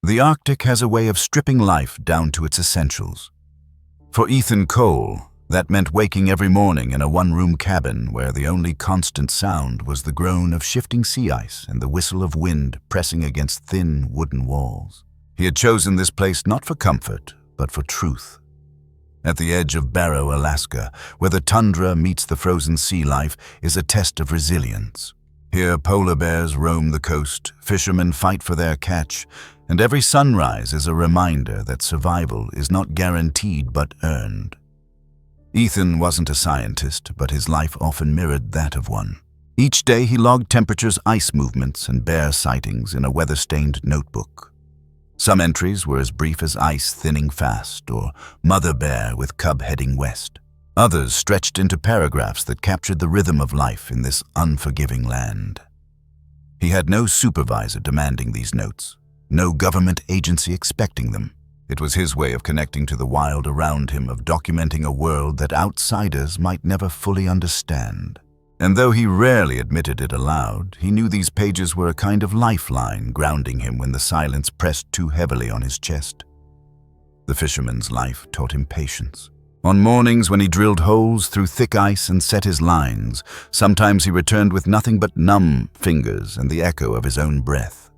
The Arctic has a way of stripping life down to its essentials. For Ethan Cole, that meant waking every morning in a one-room cabin where the only constant sound was the groan of shifting sea ice and the whistle of wind pressing against thin wooden walls. He had chosen this place not for comfort, but for truth. At the edge of Barrow, Alaska, where the tundra meets the frozen sea life, is a test of resilience. Here polar bears roam the coast, fishermen fight for their catch, and every sunrise is a reminder that survival is not guaranteed but earned. Ethan wasn't a scientist, but his life often mirrored that of one. Each day he logged temperatures, ice movements, and bear sightings in a weather-stained notebook. Some entries were as brief as ice thinning fast or mother bear with cub heading west. Others stretched into paragraphs that captured the rhythm of life in this unforgiving land. He had no supervisor demanding these notes, no government agency expecting them. It was his way of connecting to the wild around him, of documenting a world that outsiders might never fully understand. And though he rarely admitted it aloud, he knew these pages were a kind of lifeline grounding him when the silence pressed too heavily on his chest. The fisherman's life taught him patience. On mornings when he drilled holes through thick ice and set his lines, sometimes he returned with nothing but numb fingers and the echo of his own breath.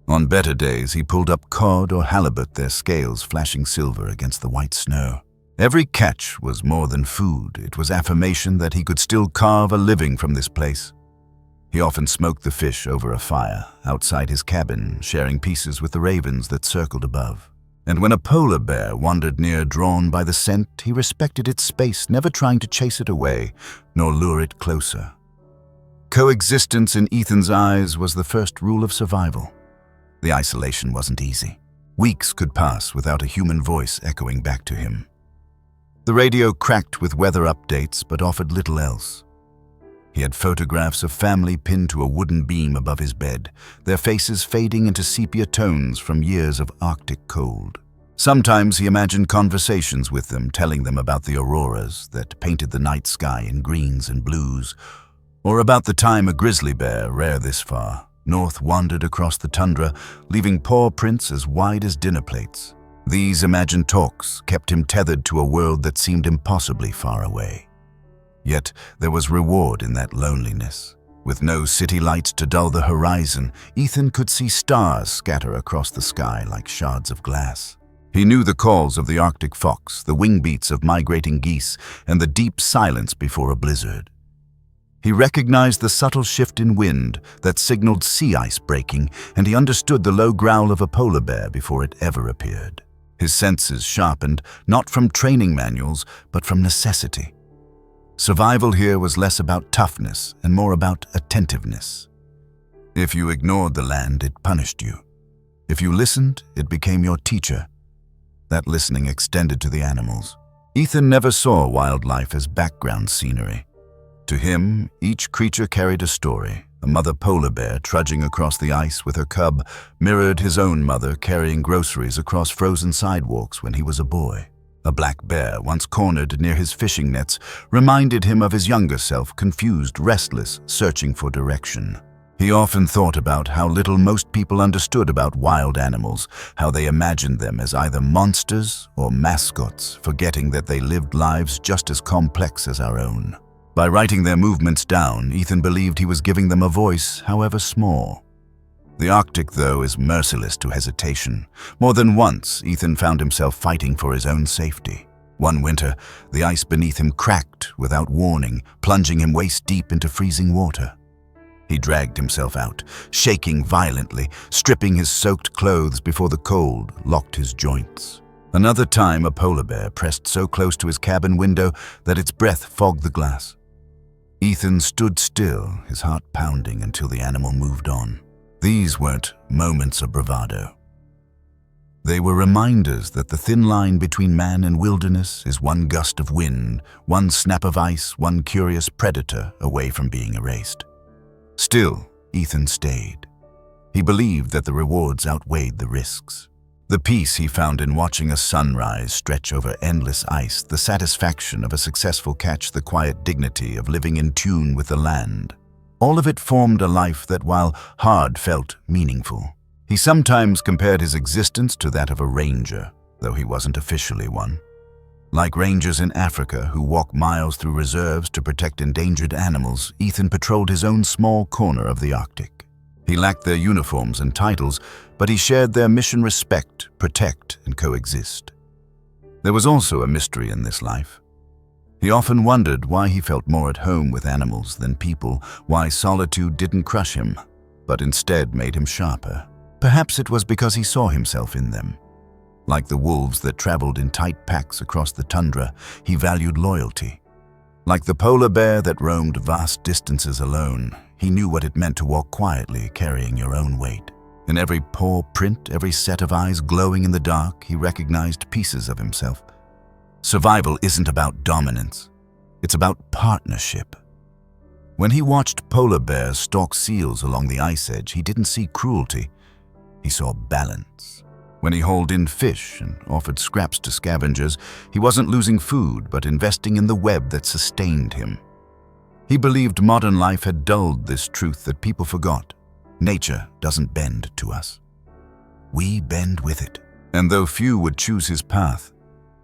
On better days, he pulled up cod or halibut, their scales flashing silver against the white snow. Every catch was more than food. It was affirmation that he could still carve a living from this place. He often smoked the fish over a fire outside his cabin, sharing pieces with the ravens that circled above. And when a polar bear wandered near, drawn by the scent, he respected its space, never trying to chase it away, nor lure it closer. Coexistence in Ethan's eyes was the first rule of survival. The isolation wasn't easy. Weeks could pass without a human voice echoing back to him. The radio cracked with weather updates, but offered little else. He had photographs of family pinned to a wooden beam above his bed, their faces fading into sepia tones from years of Arctic cold. Sometimes he imagined conversations with them, telling them about the auroras that painted the night sky in greens and blues, or about the time a grizzly bear, rare this far, north wandered across the tundra, leaving paw prints as wide as dinner plates. These imagined talks kept him tethered to a world that seemed impossibly far away. Yet there was reward in that loneliness. With no city lights to dull the horizon, Ethan could see stars scatter across the sky like shards of glass. He knew the calls of the Arctic fox, the wing beats of migrating geese, and the deep silence before a blizzard. He recognized the subtle shift in wind that signaled sea ice breaking, and he understood the low growl of a polar bear before it ever appeared. His senses sharpened, not from training manuals, but from necessity. Survival here was less about toughness and more about attentiveness. If you ignored the land, it punished you. If you listened, it became your teacher. That listening extended to the animals. Ethan never saw wildlife as background scenery. To him, each creature carried a story. A mother polar bear trudging across the ice with her cub mirrored his own mother carrying groceries across frozen sidewalks when he was a boy. A black bear, once cornered near his fishing nets, reminded him of his younger self, confused, restless, searching for direction. He often thought about how little most people understood about wild animals, how they imagined them as either monsters or mascots, forgetting that they lived lives just as complex as our own. By writing their movements down, Ethan believed he was giving them a voice, however small. The Arctic, though, is merciless to hesitation. More than once, Ethan found himself fighting for his own safety. One winter, the ice beneath him cracked without warning, plunging him waist-deep into freezing water. He dragged himself out, shaking violently, stripping his soaked clothes before the cold locked his joints. Another time, a polar bear pressed so close to his cabin window that its breath fogged the glass. Ethan stood still, his heart pounding until the animal moved on. These weren't moments of bravado. They were reminders that the thin line between man and wilderness is one gust of wind, one snap of ice, one curious predator away from being erased. Still, Ethan stayed. He believed that the rewards outweighed the risks. The peace he found in watching a sunrise stretch over endless ice, the satisfaction of a successful catch, the quiet dignity of living in tune with the land. All of it formed a life that, while hard, felt meaningful. He sometimes compared his existence to that of a ranger, though he wasn't officially one. Like rangers in Africa who walk miles through reserves to protect endangered animals, Ethan patrolled his own small corner of the Arctic. He lacked their uniforms and titles, but he shared their mission: respect, protect, and coexist. There was also a mystery in this life. He often wondered why he felt more at home with animals than people, why solitude didn't crush him, but instead made him sharper. Perhaps it was because he saw himself in them. Like the wolves that traveled in tight packs across the tundra, he valued loyalty. Like the polar bear that roamed vast distances alone, he knew what it meant to walk quietly, carrying your own weight. In every paw print, every set of eyes glowing in the dark, he recognized pieces of himself. Survival isn't about dominance. It's about partnership. When he watched polar bears stalk seals along the ice edge, he didn't see cruelty. He saw balance. When he hauled in fish and offered scraps to scavengers, he wasn't losing food, but investing in the web that sustained him. He believed modern life had dulled this truth that people forgot. Nature doesn't bend to us. We bend with it. And though few would choose his path,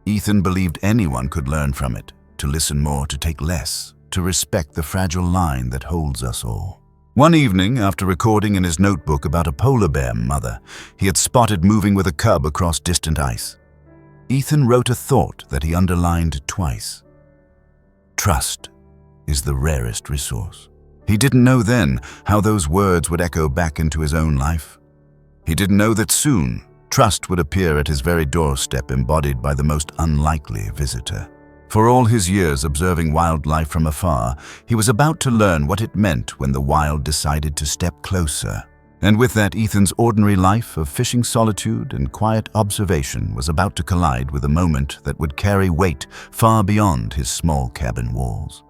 Ethan believed anyone could learn from it, to listen more, to take less, to respect the fragile line that holds us all. One evening, after recording in his notebook about a polar bear mother he had spotted moving with a cub across distant ice, Ethan wrote a thought that he underlined twice. Trust is the rarest resource. He didn't know then how those words would echo back into his own life. He didn't know that soon, trust would appear at his very doorstep, embodied by the most unlikely visitor. For all his years observing wildlife from afar, he was about to learn what it meant when the wild decided to step closer. And with that, Ethan's ordinary life of fishing solitude and quiet observation was about to collide with a moment that would carry weight far beyond his small cabin walls.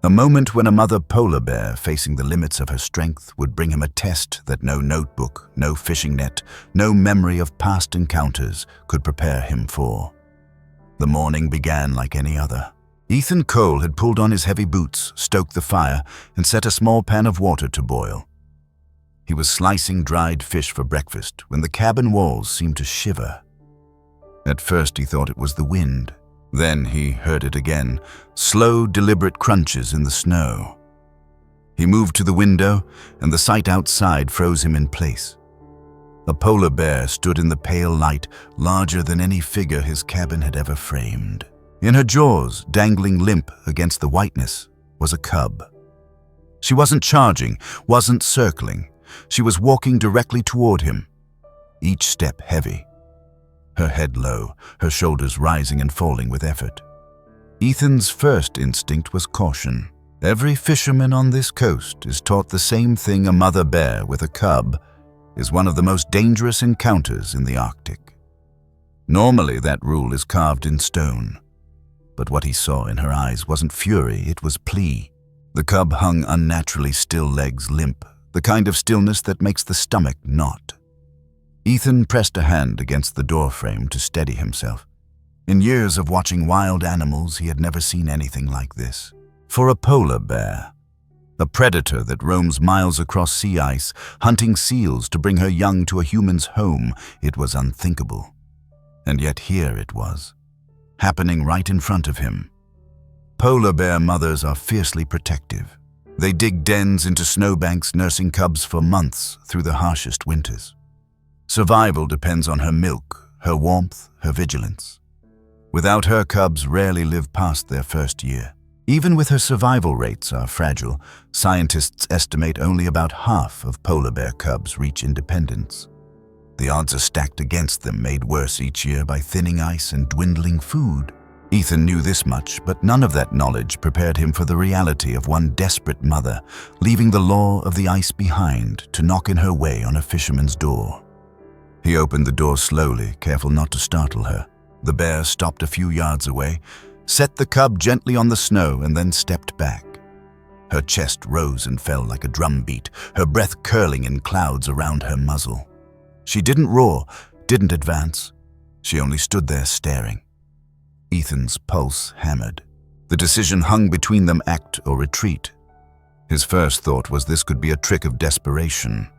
A moment when a mother polar bear, facing the limits of her strength, would bring him a test that no notebook, no fishing net, no memory of past encounters could prepare him for. The morning began like any other. Ethan Cole had pulled on his heavy boots, stoked the fire, and set a small pan of water to boil. He was slicing dried fish for breakfast when the cabin walls seemed to shiver. At first he thought it was the wind. Then he heard it again, slow, deliberate crunches in the snow. He moved to the window, and the sight outside froze him in place. A polar bear stood in the pale light, larger than any figure his cabin had ever framed. In her jaws, dangling limp against the whiteness, was a cub. She wasn't charging, wasn't circling. She was walking directly toward him, each step heavy. Her head low, her shoulders rising and falling with effort. Ethan's first instinct was caution. Every fisherman on this coast is taught the same thing: a mother bear with a cub is one of the most dangerous encounters in the Arctic. Normally, that rule is carved in stone. But what he saw in her eyes wasn't fury, it was plea. The cub hung unnaturally still, legs limp, the kind of stillness that makes the stomach knot. Ethan pressed a hand against the doorframe to steady himself. In years of watching wild animals, he had never seen anything like this. For a polar bear, a predator that roams miles across sea ice, hunting seals to bring her young to a human's home, it was unthinkable. And yet here it was, happening right in front of him. Polar bear mothers are fiercely protective. They dig dens into snowbanks, nursing cubs for months through the harshest winters. Survival depends on her milk, her warmth, her vigilance. Without her, cubs rarely live past their first year. Even with her, survival rates are fragile. Scientists estimate only about half of polar bear cubs reach independence. The odds are stacked against them, made worse each year by thinning ice and dwindling food. Ethan knew this much, but none of that knowledge prepared him for the reality of one desperate mother, leaving the law of the ice behind to knock in her way on a fisherman's door. He opened the door slowly, careful not to startle her. The bear stopped a few yards away, set the cub gently on the snow, and then stepped back. Her chest rose and fell like a drum beat, her breath curling in clouds around her muzzle. She didn't roar, didn't advance. She only stood there staring. Ethan's pulse hammered. The decision hung between them: act or retreat. His first thought was this could be a trick of desperation.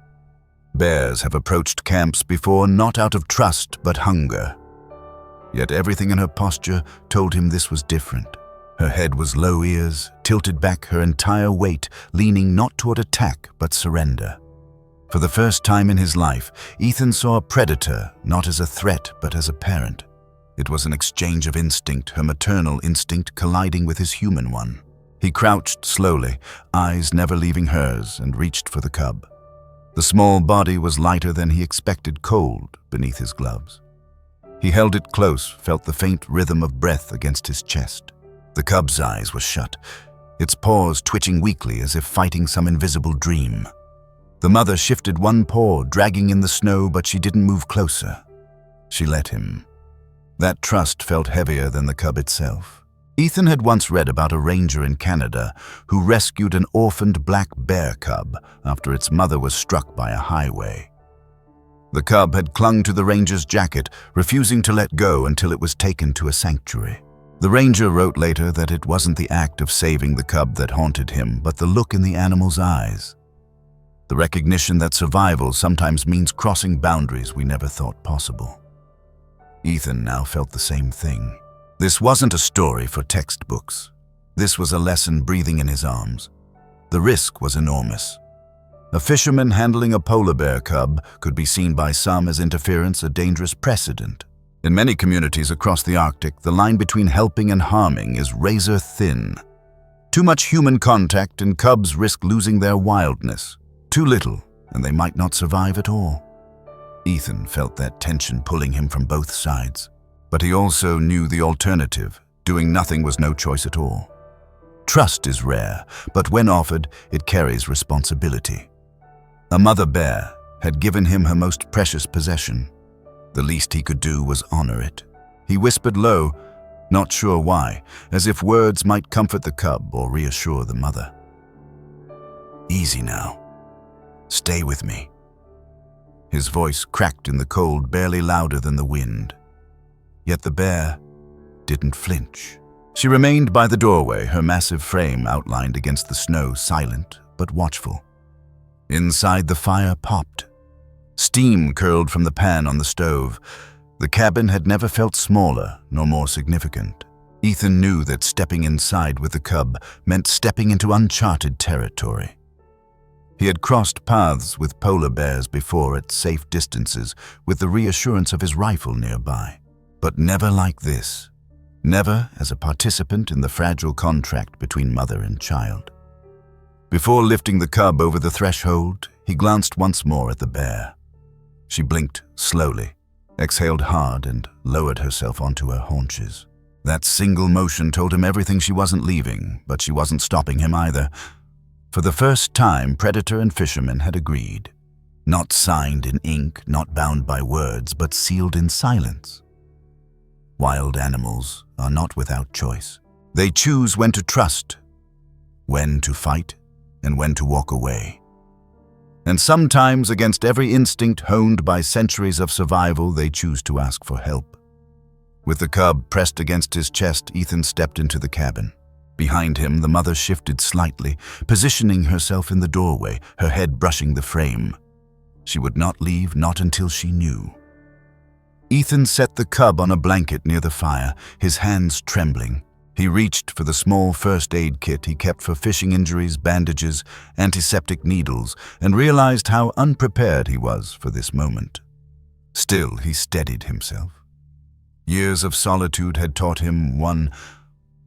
Bears have approached camps before not out of trust but hunger. Yet everything in her posture told him this was different. Her head was low ears, tilted back, her entire weight leaning not toward attack but surrender. For the first time in his life, Ethan saw a predator not as a threat but as a parent. It was an exchange of instinct, her maternal instinct colliding with his human one. He crouched slowly, eyes never leaving hers, and reached for the cub. The small body was lighter than he expected, cold beneath his gloves. He held it close, felt the faint rhythm of breath against his chest. The cub's eyes were shut, its paws twitching weakly as if fighting some invisible dream. The mother shifted one paw, dragging in the snow, but she didn't move closer. She let him. That trust felt heavier than the cub itself. Ethan had once read about a ranger in Canada who rescued an orphaned black bear cub after its mother was struck by a highway. The cub had clung to the ranger's jacket, refusing to let go until it was taken to a sanctuary. The ranger wrote later that it wasn't the act of saving the cub that haunted him, but the look in the animal's eyes. The recognition that survival sometimes means crossing boundaries we never thought possible. Ethan now felt the same thing. This wasn't a story for textbooks. This was a lesson breathing in his arms. The risk was enormous. A fisherman handling a polar bear cub could be seen by some as interference, a dangerous precedent. In many communities across the Arctic, the line between helping and harming is razor thin. Too much human contact and cubs risk losing their wildness. Too little, and they might not survive at all. Ethan felt that tension pulling him from both sides. But he also knew the alternative. Doing nothing was no choice at all. Trust is rare, but when offered, it carries responsibility. A mother bear had given him her most precious possession. The least he could do was honor it. He whispered low, not sure why, as if words might comfort the cub or reassure the mother. "Easy now. Stay with me." His voice cracked in the cold, barely louder than the wind. Yet the bear didn't flinch. She remained by the doorway, her massive frame outlined against the snow, silent but watchful. Inside, the fire popped. Steam curled from the pan on the stove. The cabin had never felt smaller nor more significant. Ethan knew that stepping inside with the cub meant stepping into uncharted territory. He had crossed paths with polar bears before at safe distances, with the reassurance of his rifle nearby. But never like this. Never as a participant in the fragile contract between mother and child. Before lifting the cub over the threshold, he glanced once more at the bear. She blinked slowly, exhaled hard, and lowered herself onto her haunches. That single motion told him everything. She wasn't leaving, but she wasn't stopping him either. For the first time, predator and fisherman had agreed. Not signed in ink, not bound by words, but sealed in silence. Wild animals are not without choice. They choose when to trust, when to fight, and when to walk away. And sometimes, against every instinct honed by centuries of survival, they choose to ask for help. With the cub pressed against his chest, Ethan stepped into the cabin. Behind him, the mother shifted slightly, positioning herself in the doorway, her head brushing the frame. She would not leave, not until she knew. Ethan set the cub on a blanket near the fire, his hands trembling. He reached for the small first aid kit he kept for fishing injuries, bandages, antiseptic needles, and realized how unprepared he was for this moment. Still, he steadied himself. Years of solitude had taught him one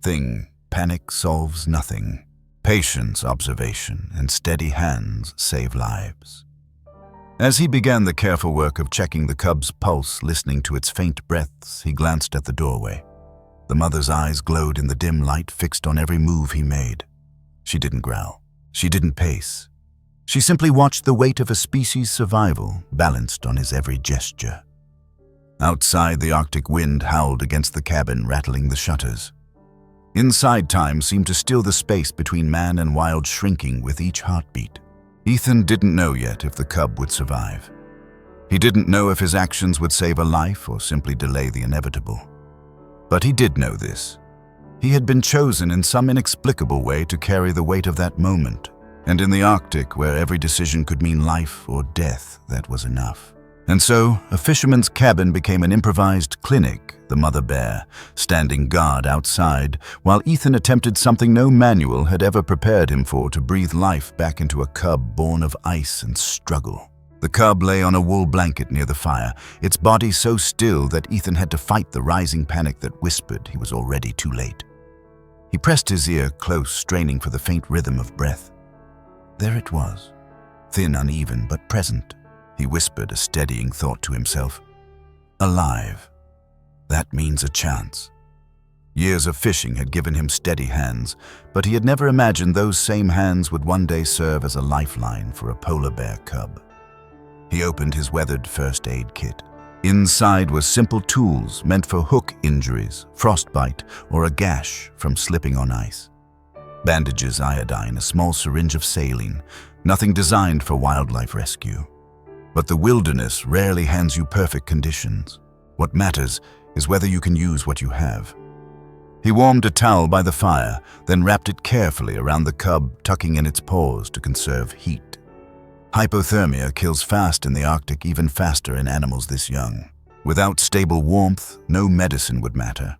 thing: panic solves nothing. Patience, observation, and steady hands save lives. As he began the careful work of checking the cub's pulse, listening to its faint breaths, he glanced at the doorway. The mother's eyes glowed in the dim light, fixed on every move he made. She didn't growl. She didn't pace. She simply watched the weight of a species' survival balanced on his every gesture. Outside, the Arctic wind howled against the cabin, rattling the shutters. Inside, time seemed to still the space between man and wild, shrinking with each heartbeat. Ethan didn't know yet if the cub would survive. He didn't know if his actions would save a life or simply delay the inevitable. But he did know this. He had been chosen in some inexplicable way to carry the weight of that moment, And in the Arctic, where every decision could mean life or death, that was enough. And so, a fisherman's cabin became an improvised clinic, the mother bear, standing guard outside, while Ethan attempted something no manual had ever prepared him for, to breathe life back into a cub born of ice and struggle. The cub lay on a wool blanket near the fire, its body so still that Ethan had to fight the rising panic that whispered he was already too late. He pressed his ear close, straining for the faint rhythm of breath. There it was, thin, uneven, but present. He whispered a steadying thought to himself. Alive. That means a chance. Years of fishing had given him steady hands, but he had never imagined those same hands would one day serve as a lifeline for a polar bear cub. He opened his weathered first aid kit. Inside were simple tools meant for hook injuries, frostbite, or a gash from slipping on ice. Bandages, iodine, a small syringe of saline, nothing designed for wildlife rescue. But the wilderness rarely hands you perfect conditions. What matters is whether you can use what you have. He warmed a towel by the fire, then wrapped it carefully around the cub, tucking in its paws to conserve heat. Hypothermia kills fast in the Arctic, even faster in animals this young. Without stable warmth, no medicine would matter.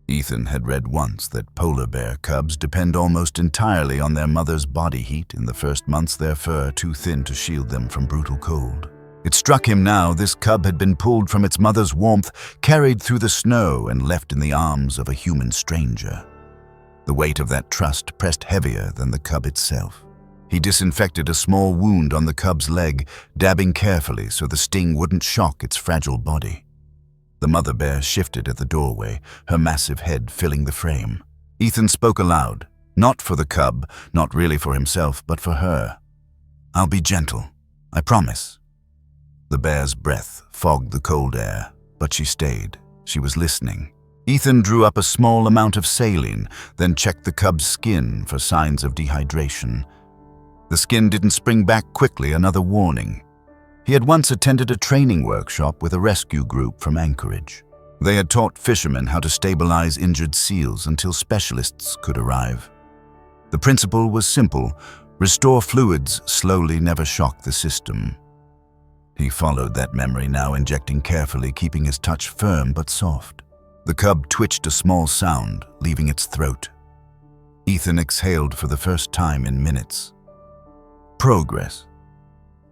Ethan had read once that polar bear cubs depend almost entirely on their mother's body heat in the first months, their fur too thin to shield them from brutal cold. It struck him now this cub had been pulled from its mother's warmth, carried through the snow, and left in the arms of a human stranger. The weight of that trust pressed heavier than the cub itself. He disinfected a small wound on the cub's leg, dabbing carefully so the sting wouldn't shock its fragile body. The mother bear shifted at the doorway, her massive head filling the frame. Ethan spoke aloud, not for the cub, not really for himself, but for her. "I'll be gentle, I promise." The bear's breath fogged the cold air, but she stayed. She was listening. Ethan drew up a small amount of saline, then checked the cub's skin for signs of dehydration. The skin didn't spring back quickly, another warning. He had once attended a training workshop with a rescue group from Anchorage. They had taught fishermen how to stabilize injured seals until specialists could arrive. The principle was simple: restore fluids slowly, never shock the system. He followed that memory now, injecting carefully, keeping his touch firm but soft. The cub twitched a small sound, leaving its throat. Ethan exhaled for the first time in minutes. Progress.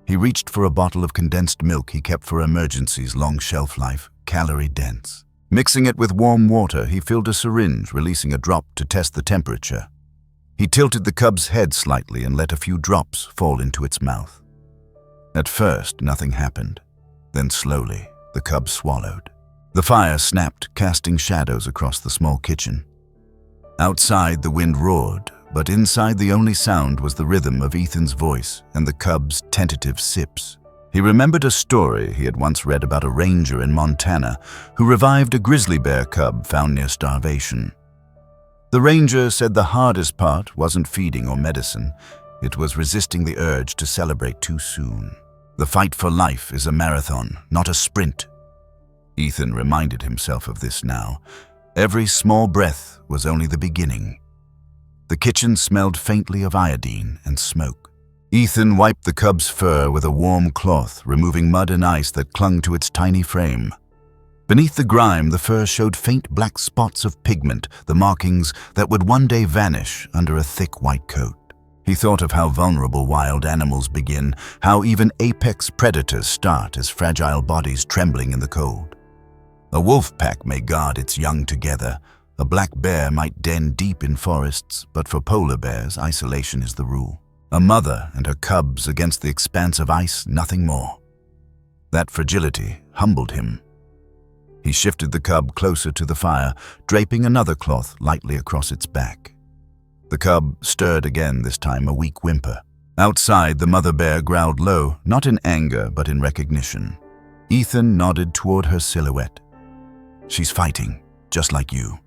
He reached for a bottle of condensed milk he kept for emergencies, long shelf life, calorie-dense. Mixing it with warm water, he filled a syringe, releasing a drop to test the temperature. He tilted the cub's head slightly and let a few drops fall into its mouth. At first, nothing happened. Then slowly, the cub swallowed. The fire snapped, casting shadows across the small kitchen. Outside, the wind roared, but inside the only sound was the rhythm of Ethan's voice and the cub's tentative sips. He remembered a story he had once read about a ranger in Montana who revived a grizzly bear cub found near starvation. The ranger said the hardest part wasn't feeding or medicine, it was resisting the urge to celebrate too soon. The fight for life is a marathon, not a sprint. Ethan reminded himself of this now. Every small breath was only the beginning. The kitchen smelled faintly of iodine and smoke. Ethan wiped the cub's fur with a warm cloth, removing mud and ice that clung to its tiny frame. Beneath the grime, the fur showed faint black spots of pigment, the markings that would one day vanish under a thick white coat. He thought of how vulnerable wild animals begin, how even apex predators start as fragile bodies trembling in the cold. A wolf pack may guard its young together. A black bear might den deep in forests, but for polar bears, isolation is the rule. A mother and her cubs against the expanse of ice, nothing more. That fragility humbled him. He shifted the cub closer to the fire, draping another cloth lightly across its back. The cub stirred again, this time a weak whimper. Outside, the mother bear growled low, not in anger, but in recognition. Ethan nodded toward her silhouette. "She's fighting, just like you."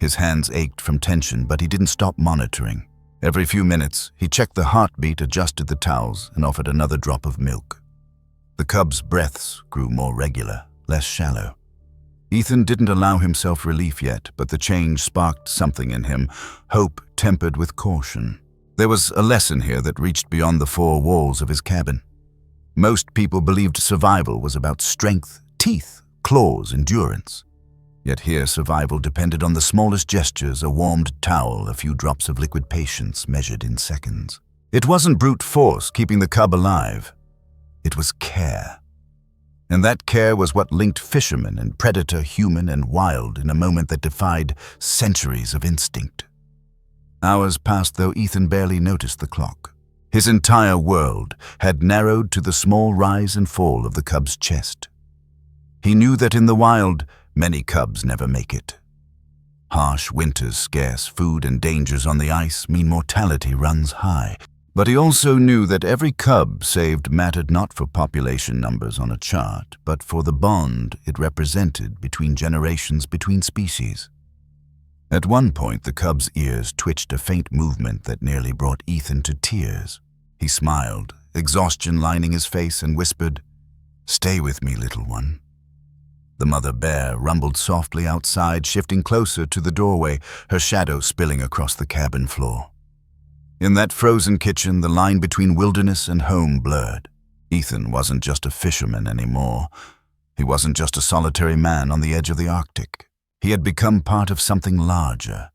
His hands ached from tension, but he didn't stop monitoring. Every few minutes, he checked the heartbeat, adjusted the towels, and offered another drop of milk. The cub's breaths grew more regular, less shallow. Ethan didn't allow himself relief yet, but the change sparked something in him, hope tempered with caution. There was a lesson here that reached beyond the four walls of his cabin. Most people believed survival was about strength, teeth, claws, endurance. Yet here survival depended on the smallest gestures, a warmed towel, a few drops of liquid patience measured in seconds. It wasn't brute force keeping the cub alive. It was care. And that care was what linked fisherman and predator, human and wild, in a moment that defied centuries of instinct. Hours passed, though Ethan barely noticed the clock. His entire world had narrowed to the small rise and fall of the cub's chest. He knew that in the wild, many cubs never make it. Harsh winters, scarce food, and dangers on the ice mean mortality runs high. But he also knew that every cub saved mattered not for population numbers on a chart, but for the bond it represented between generations, between species. At one point, the cub's ears twitched a faint movement that nearly brought Ethan to tears. He smiled, exhaustion lining his face, and whispered, "Stay with me, little one." The mother bear rumbled softly outside, shifting closer to the doorway, her shadow spilling across the cabin floor. In that frozen kitchen, the line between wilderness and home blurred. Ethan wasn't just a fisherman anymore. He wasn't just a solitary man on the edge of the Arctic. He had become part of something larger,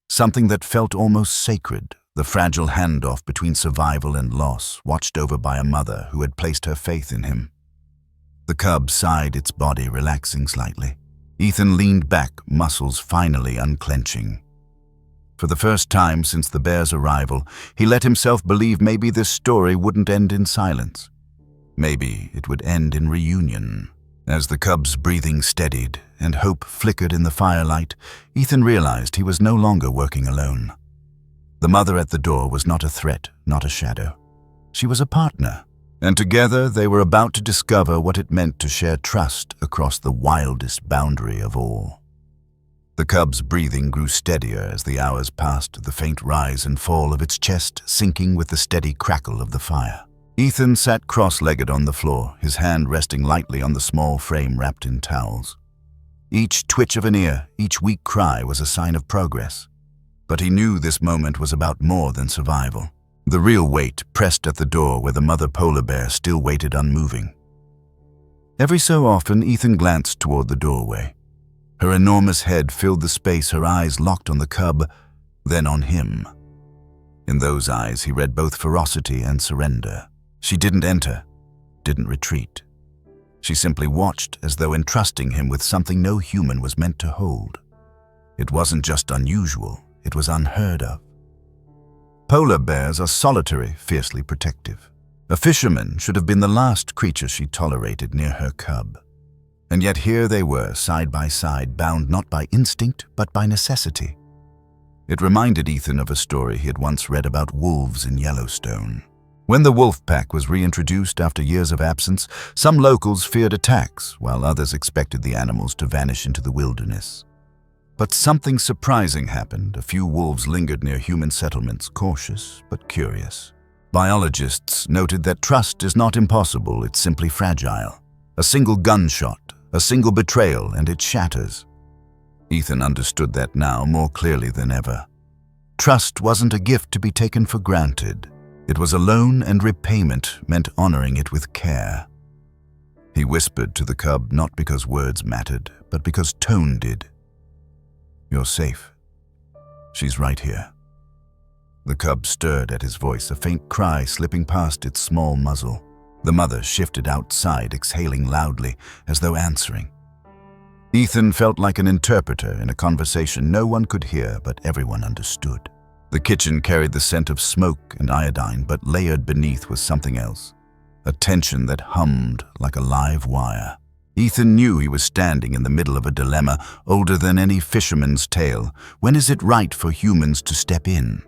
something that felt almost sacred, the fragile handoff between survival and loss, watched over by a mother who had placed her faith in him. The cub sighed, its body relaxing slightly. Ethan leaned back, muscles finally unclenching. For the first time since the bear's arrival, he let himself believe maybe this story wouldn't end in silence. Maybe it would end in reunion. As the cub's breathing steadied and hope flickered in the firelight, Ethan realized he was no longer working alone. The mother at the door was not a threat, not a shadow. She was a partner, and together they were about to discover what it meant to share trust across the wildest boundary of all. The cub's breathing grew steadier as the hours passed, the faint rise and fall of its chest sinking with the steady crackle of the fire. Ethan sat cross-legged on the floor, his hand resting lightly on the small frame wrapped in towels. Each twitch of an ear, each weak cry was a sign of progress. But he knew this moment was about more than survival. The real weight pressed at the door where the mother polar bear still waited unmoving. Every so often, Ethan glanced toward the doorway. Her enormous head filled the space, her eyes locked on the cub, then on him. In those eyes, he read both ferocity and surrender. She didn't enter, didn't retreat. She simply watched, as though entrusting him with something no human was meant to hold. It wasn't just unusual, it was unheard of. Polar bears are solitary, fiercely protective. A fisherman should have been the last creature she tolerated near her cub. And yet here they were, side by side, bound not by instinct, but by necessity. It reminded Ethan of a story he had once read about wolves in Yellowstone. When the wolf pack was reintroduced after years of absence, some locals feared attacks, while others expected the animals to vanish into the wilderness. But something surprising happened. A few wolves lingered near human settlements, cautious but curious. Biologists noted that trust is not impossible, it's simply fragile. A single gunshot, a single betrayal, and it shatters. Ethan understood that now more clearly than ever. Trust wasn't a gift to be taken for granted. It was a loan, and repayment meant honoring it with care. He whispered to the cub not because words mattered, but because tone did. "You're safe. She's right here." The cub stirred at his voice, a faint cry slipping past its small muzzle. The mother shifted outside, exhaling loudly, as though answering. Ethan felt like an interpreter in a conversation no one could hear, but everyone understood. The kitchen carried the scent of smoke and iodine, but layered beneath was something else. A tension that hummed like a live wire. Ethan knew he was standing in the middle of a dilemma older than any fisherman's tale. When is it right for humans to step in?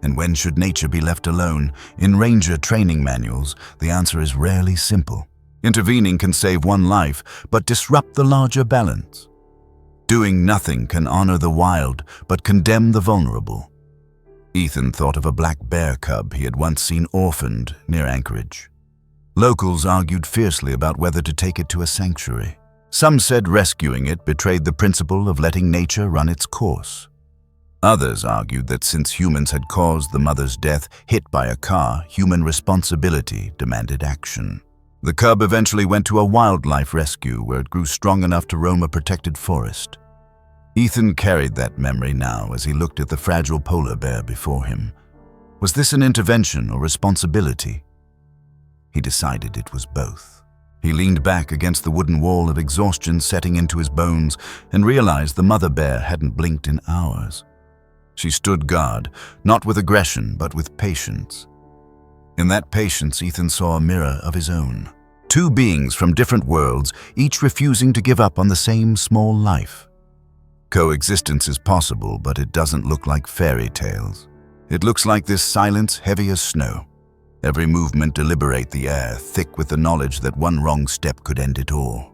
And when should nature be left alone? In ranger training manuals, the answer is rarely simple. Intervening can save one life, but disrupt the larger balance. Doing nothing can honor the wild, but condemn the vulnerable. Ethan thought of a black bear cub he had once seen orphaned near Anchorage. Locals argued fiercely about whether to take it to a sanctuary. Some said rescuing it betrayed the principle of letting nature run its course. Others argued that since humans had caused the mother's death hit by a car, human responsibility demanded action. The cub eventually went to a wildlife rescue where it grew strong enough to roam a protected forest. Ethan carried that memory now as he looked at the fragile polar bear before him. Was this an intervention or responsibility? He decided it was both. He leaned back against the wooden wall of exhaustion setting into his bones and realized the mother bear hadn't blinked in hours. She stood guard, not with aggression, but with patience. In that patience, Ethan saw a mirror of his own. Two beings from different worlds, each refusing to give up on the same small life. Coexistence is possible, but it doesn't look like fairy tales. It looks like this silence heavy as snow. Every movement deliberate the air, thick with the knowledge that one wrong step could end it all.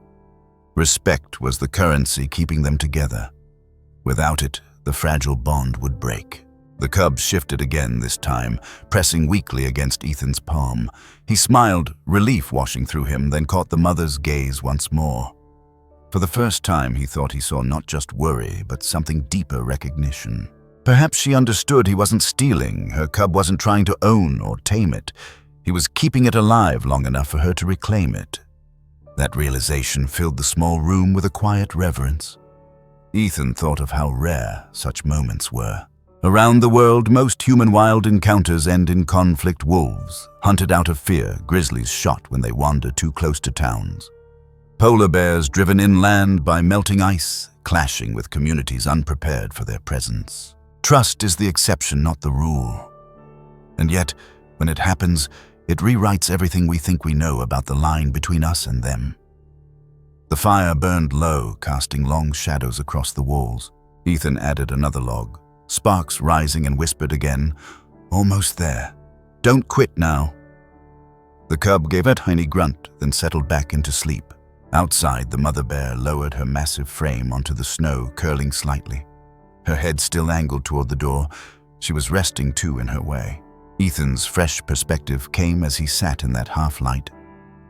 Respect was the currency keeping them together. Without it, the fragile bond would break. The cub shifted again this time, pressing weakly against Ethan's palm. He smiled, relief washing through him, then caught the mother's gaze once more. For the first time, he thought he saw not just worry, but something deeper recognition. Perhaps she understood he wasn't stealing, her cub wasn't trying to own or tame it. He was keeping it alive long enough for her to reclaim it. That realization filled the small room with a quiet reverence. Ethan thought of how rare such moments were. Around the world, most human wild encounters end in conflict. Wolves, hunted out of fear, grizzlies shot when they wander too close to towns. Polar bears driven inland by melting ice, clashing with communities unprepared for their presence. Trust is the exception, not the rule. And yet, when it happens, it rewrites everything we think we know about the line between us and them. The fire burned low, casting long shadows across the walls. Ethan added another log, sparks rising, and whispered again, "Almost there. Don't quit now." The cub gave a tiny grunt, then settled back into sleep. Outside, the mother bear lowered her massive frame onto the snow, curling slightly. Her head still angled toward the door, she was resting too in her way. Ethan's fresh perspective came as he sat in that half-light.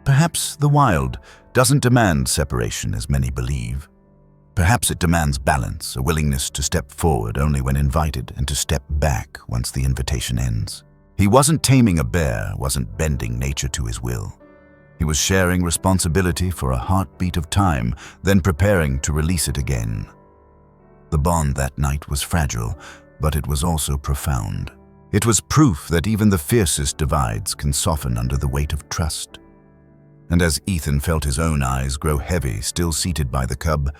Perhaps the wild doesn't demand separation as many believe. Perhaps it demands balance, a willingness to step forward only when invited and to step back once the invitation ends. He wasn't taming a bear, wasn't bending nature to his will. He was sharing responsibility for a heartbeat of time, then preparing to release it again. The bond that night was fragile, but it was also profound. It was proof that even the fiercest divides can soften under the weight of trust. And as Ethan felt his own eyes grow heavy, still seated by the cub,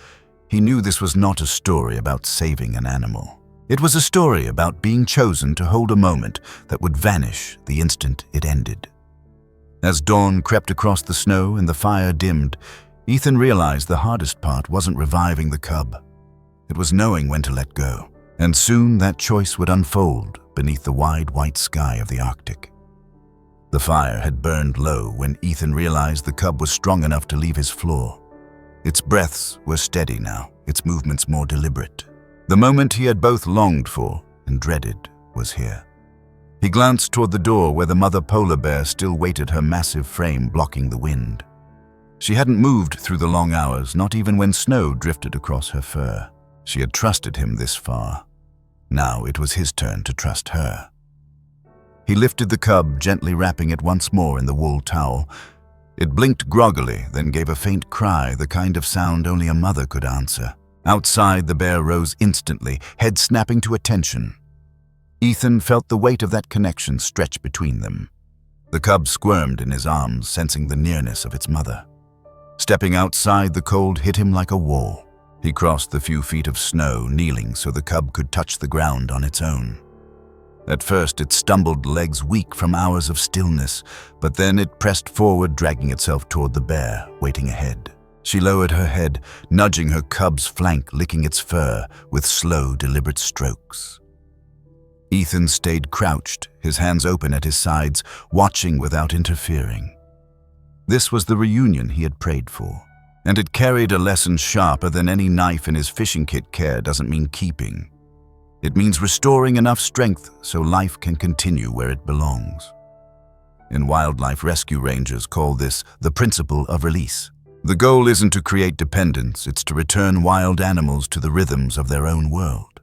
he knew this was not a story about saving an animal. It was a story about being chosen to hold a moment that would vanish the instant it ended. As dawn crept across the snow and the fire dimmed, Ethan realized the hardest part wasn't reviving the cub. It was knowing when to let go, and soon that choice would unfold beneath the wide white sky of the Arctic. The fire had burned low when Ethan realized the cub was strong enough to leave his floor. Its breaths were steady now, its movements more deliberate. The moment he had both longed for and dreaded was here. He glanced toward the door where the mother polar bear still waited, her massive frame blocking the wind. She hadn't moved through the long hours, not even when snow drifted across her fur. She had trusted him this far. Now it was his turn to trust her. He lifted the cub, gently wrapping it once more in the wool towel. It blinked groggily, then gave a faint cry, the kind of sound only a mother could answer. Outside, the bear rose instantly, head snapping to attention. Ethan felt the weight of that connection stretch between them. The cub squirmed in his arms, sensing the nearness of its mother. Stepping outside, the cold hit him like a wall. He crossed the few feet of snow, kneeling so the cub could touch the ground on its own. At first, it stumbled, legs weak from hours of stillness, but then it pressed forward, dragging itself toward the bear, waiting ahead. She lowered her head, nudging her cub's flank, licking its fur with slow, deliberate strokes. Ethan stayed crouched, his hands open at his sides, watching without interfering. This was the reunion he had prayed for, and it carried a lesson sharper than any knife in his fishing kit. Care doesn't mean keeping. It means restoring enough strength so life can continue where it belongs. In wildlife rescue, rangers call this the principle of release. The goal isn't to create dependence, it's to return wild animals to the rhythms of their own world.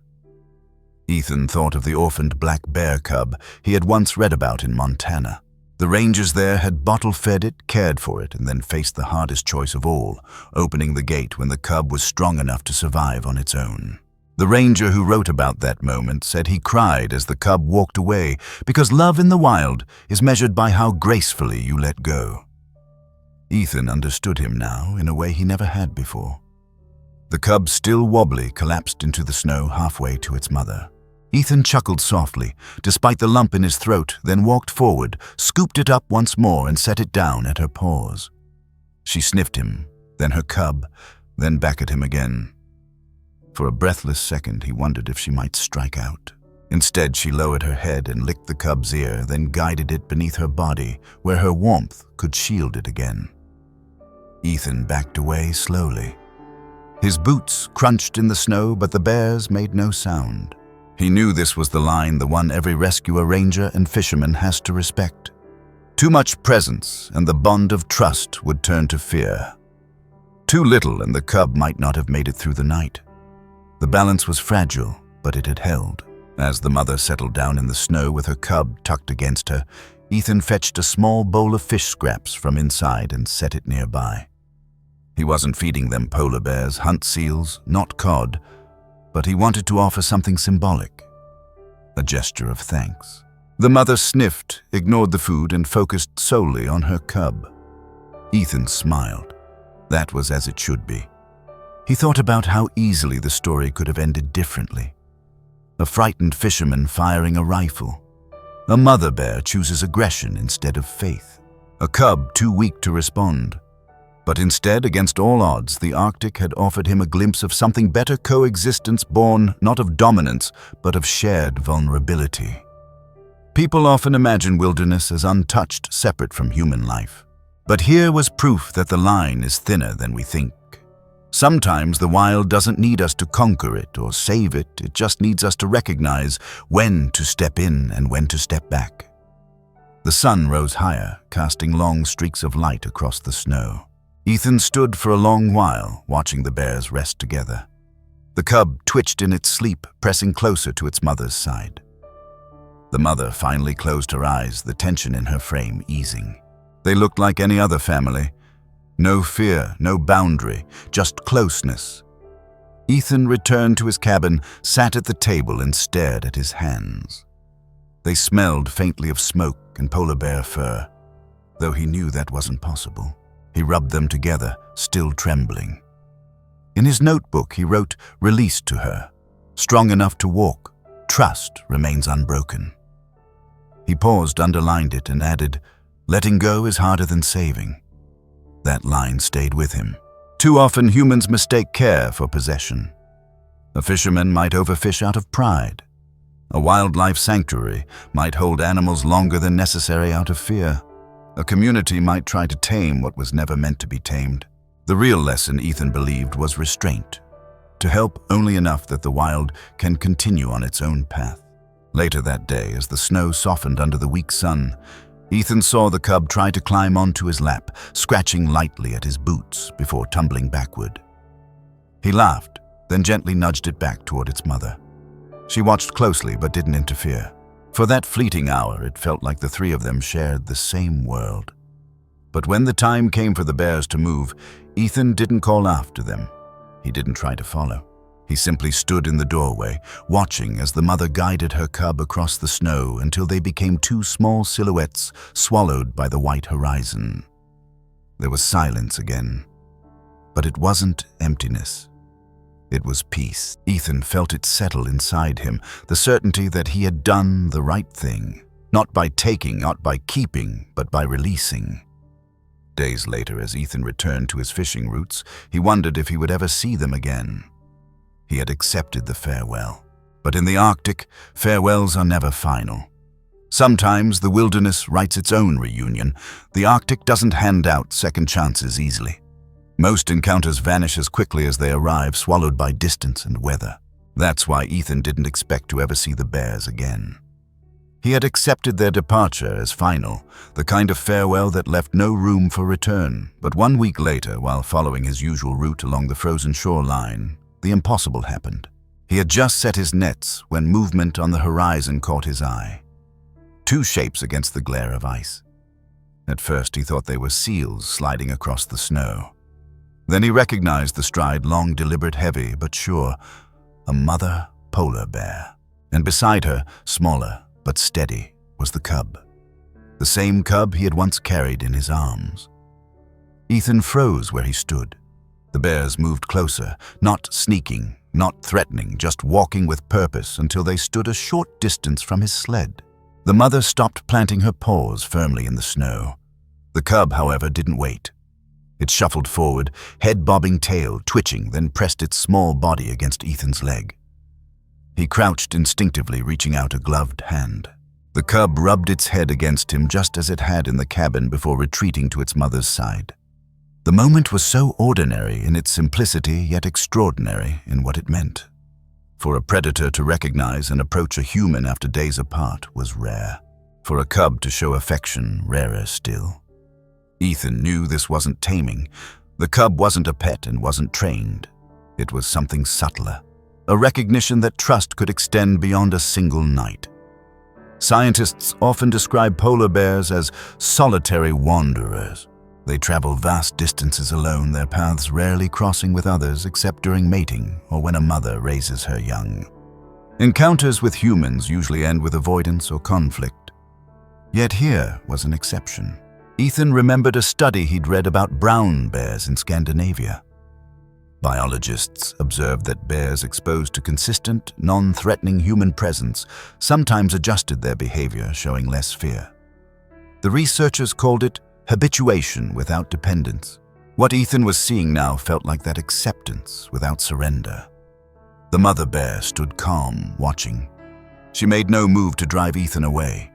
Ethan thought of the orphaned black bear cub he had once read about in Montana. The rangers there had bottle-fed it, cared for it, and then faced the hardest choice of all, opening the gate when the cub was strong enough to survive on its own. The ranger who wrote about that moment said he cried as the cub walked away because love in the wild is measured by how gracefully you let go. Ethan understood him now in a way he never had before. The cub, still wobbly, collapsed into the snow halfway to its mother. Ethan chuckled softly, despite the lump in his throat, then walked forward, scooped it up once more and set it down at her paws. She sniffed him, then her cub, then back at him again. For a breathless second, he wondered if she might strike out. Instead, she lowered her head and licked the cub's ear, then guided it beneath her body, where her warmth could shield it again. Ethan backed away slowly. His boots crunched in the snow, but the bears made no sound. He knew this was the line, the one every rescuer, ranger, and fisherman has to respect. Too much presence, and the bond of trust would turn to fear. Too little, and the cub might not have made it through the night. The balance was fragile, but it had held. As the mother settled down in the snow with her cub tucked against her, Ethan fetched a small bowl of fish scraps from inside and set it nearby. He wasn't feeding them polar bears, hunt seals, not cod, but he wanted to offer something symbolic, a gesture of thanks. The mother sniffed, ignored the food, and focused solely on her cub. Ethan smiled. That was as it should be. He thought about how easily the story could have ended differently. A frightened fisherman firing a rifle. A mother bear chooses aggression instead of faith. A cub too weak to respond. But instead, against all odds, the Arctic had offered him a glimpse of something better, coexistence born not of dominance, but of shared vulnerability. People often imagine wilderness as untouched, separate from human life. But here was proof that the line is thinner than we think. Sometimes the wild doesn't need us to conquer it or save it, it just needs us to recognize when to step in and when to step back. The sun rose higher, casting long streaks of light across the snow. Ethan stood for a long while, watching the bears rest together. The cub twitched in its sleep, pressing closer to its mother's side. The mother finally closed her eyes, the tension in her frame easing. They looked like any other family. No fear, no boundary, just closeness. Ethan returned to his cabin, sat at the table and stared at his hands. They smelled faintly of smoke and polar bear fur, though he knew that wasn't possible. He rubbed them together, still trembling. In his notebook, he wrote, "Released to her. Strong enough to walk. Trust remains unbroken." He paused, underlined it, and added, "Letting go is harder than saving." That line stayed with him. Too often humans mistake care for possession. A fisherman might overfish out of pride. A wildlife sanctuary might hold animals longer than necessary out of fear. A community might try to tame what was never meant to be tamed. The real lesson, Ethan believed, was restraint. To help only enough that the wild can continue on its own path. Later that day, as the snow softened under the weak sun, Ethan saw the cub try to climb onto his lap, scratching lightly at his boots before tumbling backward. He laughed, then gently nudged it back toward its mother. She watched closely but didn't interfere. For that fleeting hour, it felt like the three of them shared the same world. But when the time came for the bears to move, Ethan didn't call after them. He didn't try to follow. He simply stood in the doorway, watching as the mother guided her cub across the snow until they became two small silhouettes swallowed by the white horizon. There was silence again, but it wasn't emptiness. It was peace. Ethan felt it settle inside him, the certainty that he had done the right thing, not by taking, not by keeping, but by releasing. Days later, as Ethan returned to his fishing routes, he wondered if he would ever see them again. He had accepted the farewell. But in the Arctic, farewells are never final. Sometimes the wilderness writes its own reunion. The Arctic doesn't hand out second chances easily. Most encounters vanish as quickly as they arrive, swallowed by distance and weather. That's why Ethan didn't expect to ever see the bears again. He had accepted their departure as final, the kind of farewell that left no room for return. But 1 week later, while following his usual route along the frozen shoreline, the impossible happened. He had just set his nets when movement on the horizon caught his eye. Two shapes against the glare of ice. At first he thought they were seals sliding across the snow. Then he recognized the stride, long, deliberate, heavy, but sure, a mother polar bear. And beside her, smaller but steady, was the cub. The same cub he had once carried in his arms. Ethan froze where he stood. The bears moved closer, not sneaking, not threatening, just walking with purpose until they stood a short distance from his sled. The mother stopped, planting her paws firmly in the snow. The cub, however, didn't wait. It shuffled forward, head bobbing, tail twitching, then pressed its small body against Ethan's leg. He crouched instinctively, reaching out a gloved hand. The cub rubbed its head against him just as it had in the cabin before retreating to its mother's side. The moment was so ordinary in its simplicity, yet extraordinary in what it meant. For a predator to recognize and approach a human after days apart was rare. For a cub to show affection, rarer still. Ethan knew this wasn't taming. The cub wasn't a pet and wasn't trained. It was something subtler, a recognition that trust could extend beyond a single night. Scientists often describe polar bears as solitary wanderers. They travel vast distances alone, their paths rarely crossing with others except during mating or when a mother raises her young. Encounters with humans usually end with avoidance or conflict. Yet here was an exception. Ethan remembered a study he'd read about brown bears in Scandinavia. Biologists observed that bears exposed to consistent, non-threatening human presence sometimes adjusted their behavior, showing less fear. The researchers called it habituation without dependence. What Ethan was seeing now felt like that acceptance without surrender. The mother bear stood calm, watching. She made no move to drive Ethan away.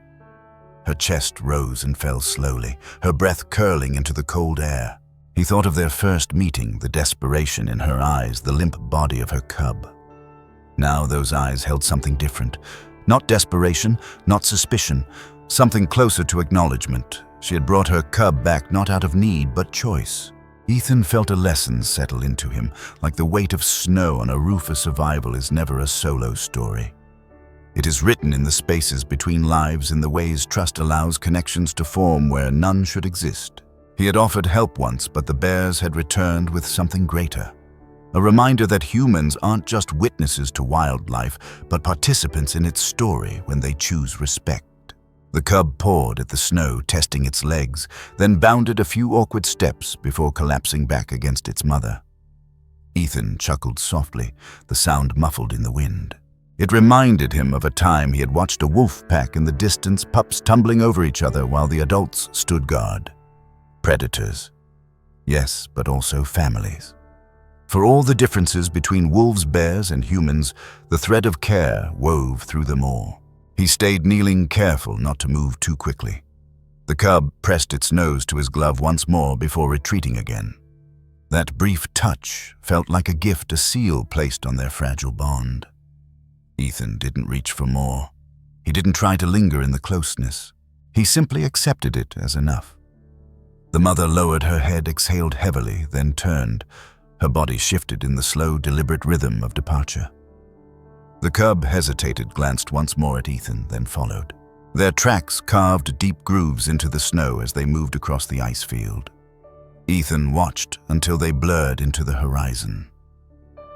Her chest rose and fell slowly, her breath curling into the cold air. He thought of their first meeting, the desperation in her eyes, the limp body of her cub. Now those eyes held something different. Not desperation, not suspicion, something closer to acknowledgement. She had brought her cub back not out of need, but choice. Ethan felt a lesson settle into him, like the weight of snow on a roof. A survival is never a solo story. It is written in the spaces between lives, in the ways trust allows connections to form where none should exist. He had offered help once, but the bears had returned with something greater. A reminder that humans aren't just witnesses to wildlife, but participants in its story when they choose respect. The cub pawed at the snow, testing its legs, then bounded a few awkward steps before collapsing back against its mother. Ethan chuckled softly, the sound muffled in the wind. It reminded him of a time he had watched a wolf pack in the distance, pups tumbling over each other while the adults stood guard. Predators. Yes, but also families. For all the differences between wolves, bears, and humans, the thread of care wove through them all. He stayed kneeling, careful not to move too quickly. The cub pressed its nose to his glove once more before retreating again. That brief touch felt like a gift, a seal placed on their fragile bond. Ethan didn't reach for more. He didn't try to linger in the closeness. He simply accepted it as enough. The mother lowered her head, exhaled heavily, then turned. Her body shifted in the slow, deliberate rhythm of departure. The cub hesitated, glanced once more at Ethan, then followed. Their tracks carved deep grooves into the snow as they moved across the ice field. Ethan watched until they blurred into the horizon.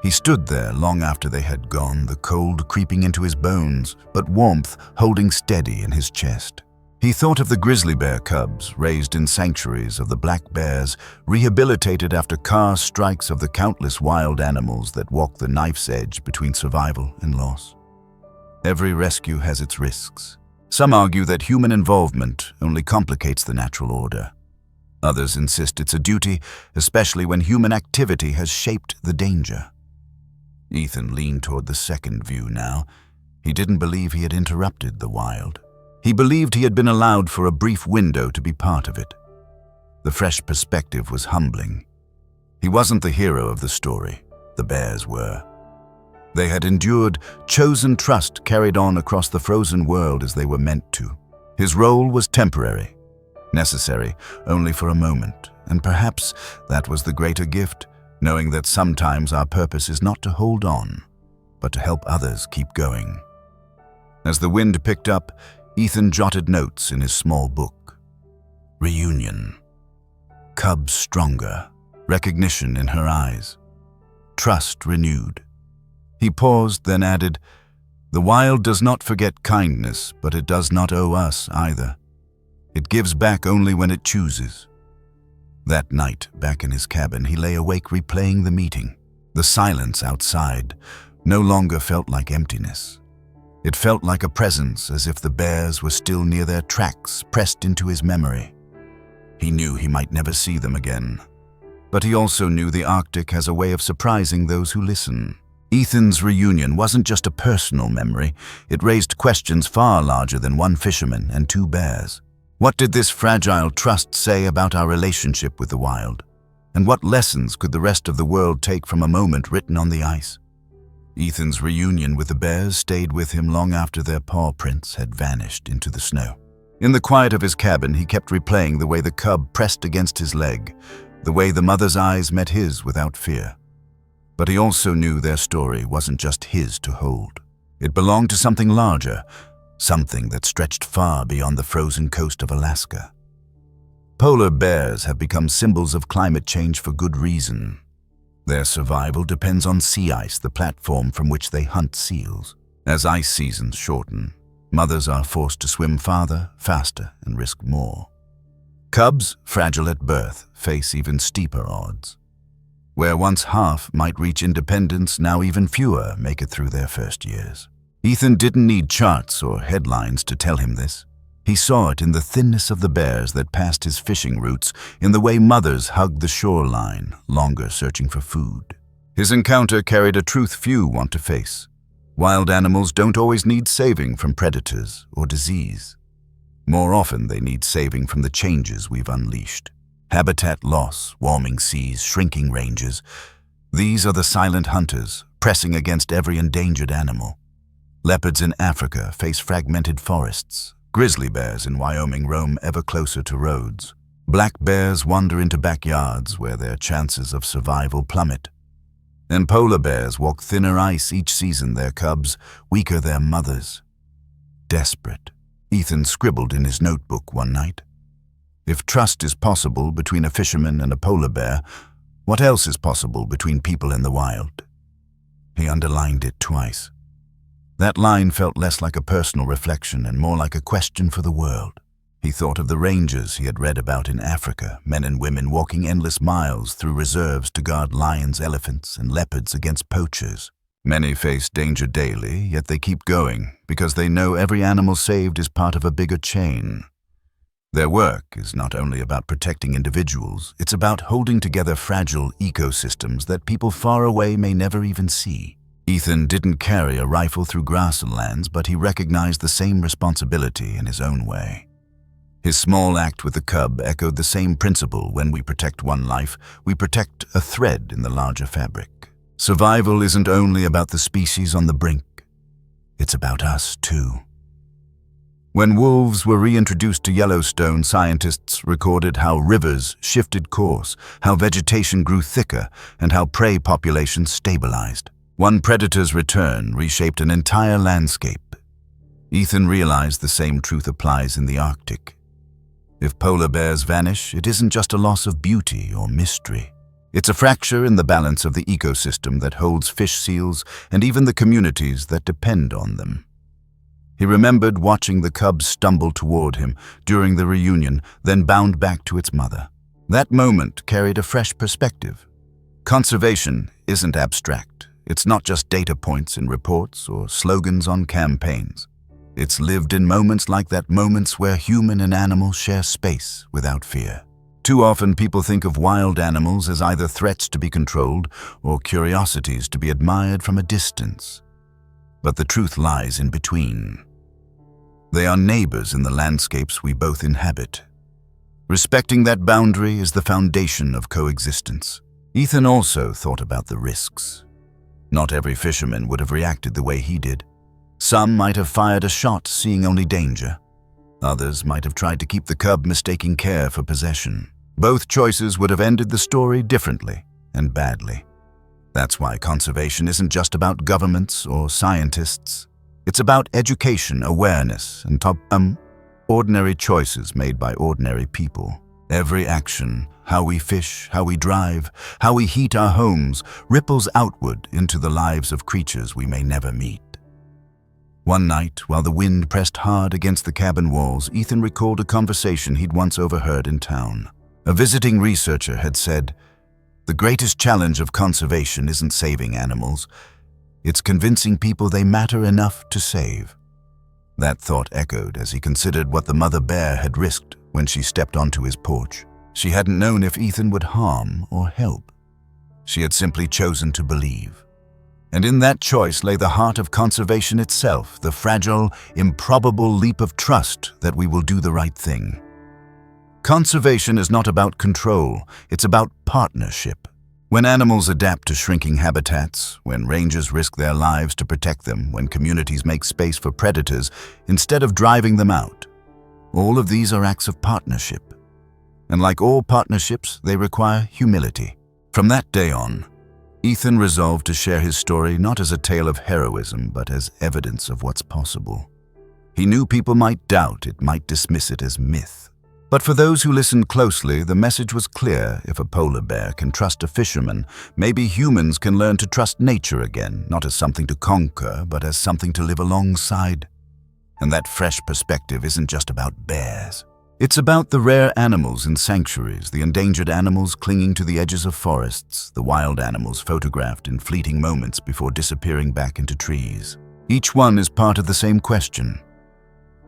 He stood there long after they had gone, the cold creeping into his bones, but warmth holding steady in his chest. He thought of the grizzly bear cubs raised in sanctuaries, of the black bears rehabilitated after car strikes, of the countless wild animals that walk the knife's edge between survival and loss. Every rescue has its risks. Some argue that human involvement only complicates the natural order. Others insist it's a duty, especially when human activity has shaped the danger. Ethan leaned toward the second view now. He didn't believe he had interrupted the wild. He believed he had been allowed for a brief window to be part of it. The fresh perspective was humbling. He wasn't the hero of the story. The bears were. They had endured, chosen trust carried on across the frozen world as they were meant to. His role was temporary, necessary only for a moment, and perhaps that was the greater gift, knowing that sometimes our purpose is not to hold on, but to help others keep going. As the wind picked up, Ethan jotted notes in his small book. Reunion. Cub stronger. Recognition in her eyes. Trust renewed. He paused, then added, "The wild does not forget kindness, but it does not owe us either. It gives back only when it chooses." That night, back in his cabin, he lay awake replaying the meeting. The silence outside no longer felt like emptiness. It felt like a presence, as if the bears were still near their tracks, pressed into his memory. He knew he might never see them again. But he also knew the Arctic has a way of surprising those who listen. Ethan's reunion wasn't just a personal memory. It raised questions far larger than one fisherman and two bears. What did this fragile trust say about our relationship with the wild? And what lessons could the rest of the world take from a moment written on the ice? Ethan's reunion with the bears stayed with him long after their paw prints had vanished into the snow. In the quiet of his cabin, he kept replaying the way the cub pressed against his leg, the way the mother's eyes met his without fear. But he also knew their story wasn't just his to hold. It belonged to something larger, something that stretched far beyond the frozen coast of Alaska. Polar bears have become symbols of climate change for good reason. Their survival depends on sea ice, the platform from which they hunt seals. As ice seasons shorten, mothers are forced to swim farther, faster, and risk more. Cubs, fragile at birth, face even steeper odds. Where once half might reach independence, now even fewer make it through their first years. Ethan didn't need charts or headlines to tell him this. He saw it in the thinness of the bears that passed his fishing routes, in the way mothers hugged the shoreline, longer searching for food. His encounter carried a truth few want to face. Wild animals don't always need saving from predators or disease. More often, they need saving from the changes we've unleashed. Habitat loss, warming seas, shrinking ranges. These are the silent hunters, pressing against every endangered animal. Leopards in Africa face fragmented forests. Grizzly bears in Wyoming roam ever closer to roads. Black bears wander into backyards where their chances of survival plummet. And polar bears walk thinner ice each season, their cubs weaker their mothers. Desperate, Ethan scribbled in his notebook one night. If trust is possible between a fisherman and a polar bear, what else is possible between people in the wild? He underlined it twice. That line felt less like a personal reflection and more like a question for the world. He thought of the rangers he had read about in Africa, men and women walking endless miles through reserves to guard lions, elephants, and leopards against poachers. Many face danger daily, yet they keep going because they know every animal saved is part of a bigger chain. Their work is not only about protecting individuals, it's about holding together fragile ecosystems that people far away may never even see. Ethan didn't carry a rifle through grasslands, but he recognized the same responsibility in his own way. His small act with the cub echoed the same principle. When we protect one life, we protect a thread in the larger fabric. Survival isn't only about the species on the brink. It's about us, too. When wolves were reintroduced to Yellowstone, scientists recorded how rivers shifted course, how vegetation grew thicker, and how prey populations stabilized. One predator's return reshaped an entire landscape. Ethan realized the same truth applies in the Arctic. If polar bears vanish, it isn't just a loss of beauty or mystery. It's a fracture in the balance of the ecosystem that holds fish, seals, and even the communities that depend on them. He remembered watching the cub stumble toward him during the reunion, then bound back to its mother. That moment carried a fresh perspective. Conservation isn't abstract. It's not just data points in reports or slogans on campaigns. It's lived in moments like that, moments where human and animal share space without fear. Too often people think of wild animals as either threats to be controlled or curiosities to be admired from a distance. But the truth lies in between. They are neighbors in the landscapes we both inhabit. Respecting that boundary is the foundation of coexistence. Ethan also thought about the risks. Not every fisherman would have reacted the way he did. Some might have fired a shot seeing only danger. Others might have tried to keep the cub, mistaking care for possession. Both choices would have ended the story differently and badly. That's why conservation isn't just about governments or scientists. It's about education, awareness, and ordinary choices made by ordinary people. Every action, how we fish, how we drive, how we heat our homes, ripples outward into the lives of creatures we may never meet. One night, while the wind pressed hard against the cabin walls, Ethan recalled a conversation he'd once overheard in town. A visiting researcher had said, "The greatest challenge of conservation isn't saving animals. It's convincing people they matter enough to save." That thought echoed as he considered what the mother bear had risked when she stepped onto his porch. She hadn't known if Ethan would harm or help. She had simply chosen to believe. And in that choice lay the heart of conservation itself, the fragile, improbable leap of trust that we will do the right thing. Conservation is not about control, it's about partnership. When animals adapt to shrinking habitats, when rangers risk their lives to protect them, when communities make space for predators instead of driving them out, all of these are acts of partnership. And like all partnerships, they require humility. From that day on, Ethan resolved to share his story not as a tale of heroism, but as evidence of what's possible. He knew people might doubt it, might dismiss it as myth. But for those who listened closely, the message was clear. If a polar bear can trust a fisherman, maybe humans can learn to trust nature again, not as something to conquer, but as something to live alongside. And that fresh perspective isn't just about bears. It's about the rare animals in sanctuaries, the endangered animals clinging to the edges of forests, the wild animals photographed in fleeting moments before disappearing back into trees. Each one is part of the same question.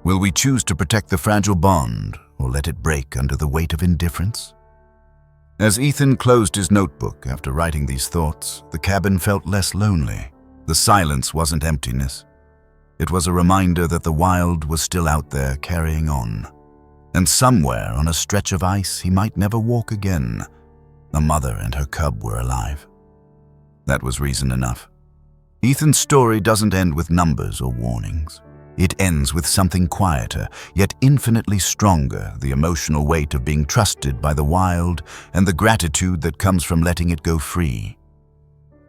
Will we choose to protect the fragile bond, or let it break under the weight of indifference? As Ethan closed his notebook after writing these thoughts, the cabin felt less lonely. The silence wasn't emptiness. It was a reminder that the wild was still out there carrying on. And somewhere on a stretch of ice he might never walk again, a mother and her cub were alive. That was reason enough. Ethan's story doesn't end with numbers or warnings. It ends with something quieter, yet infinitely stronger, the emotional weight of being trusted by the wild and the gratitude that comes from letting it go free.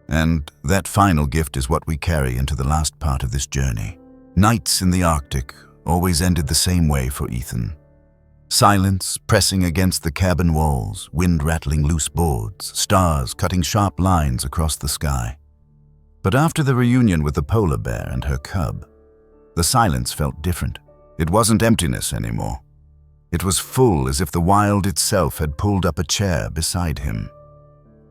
And that final gift is what we carry into the last part of this journey. Nights in the Arctic always ended the same way for Ethan. Silence pressing against the cabin walls, wind rattling loose boards, stars cutting sharp lines across the sky. But after the reunion with the polar bear and her cub, the silence felt different. It wasn't emptiness anymore. It was full, as if the wild itself had pulled up a chair beside him.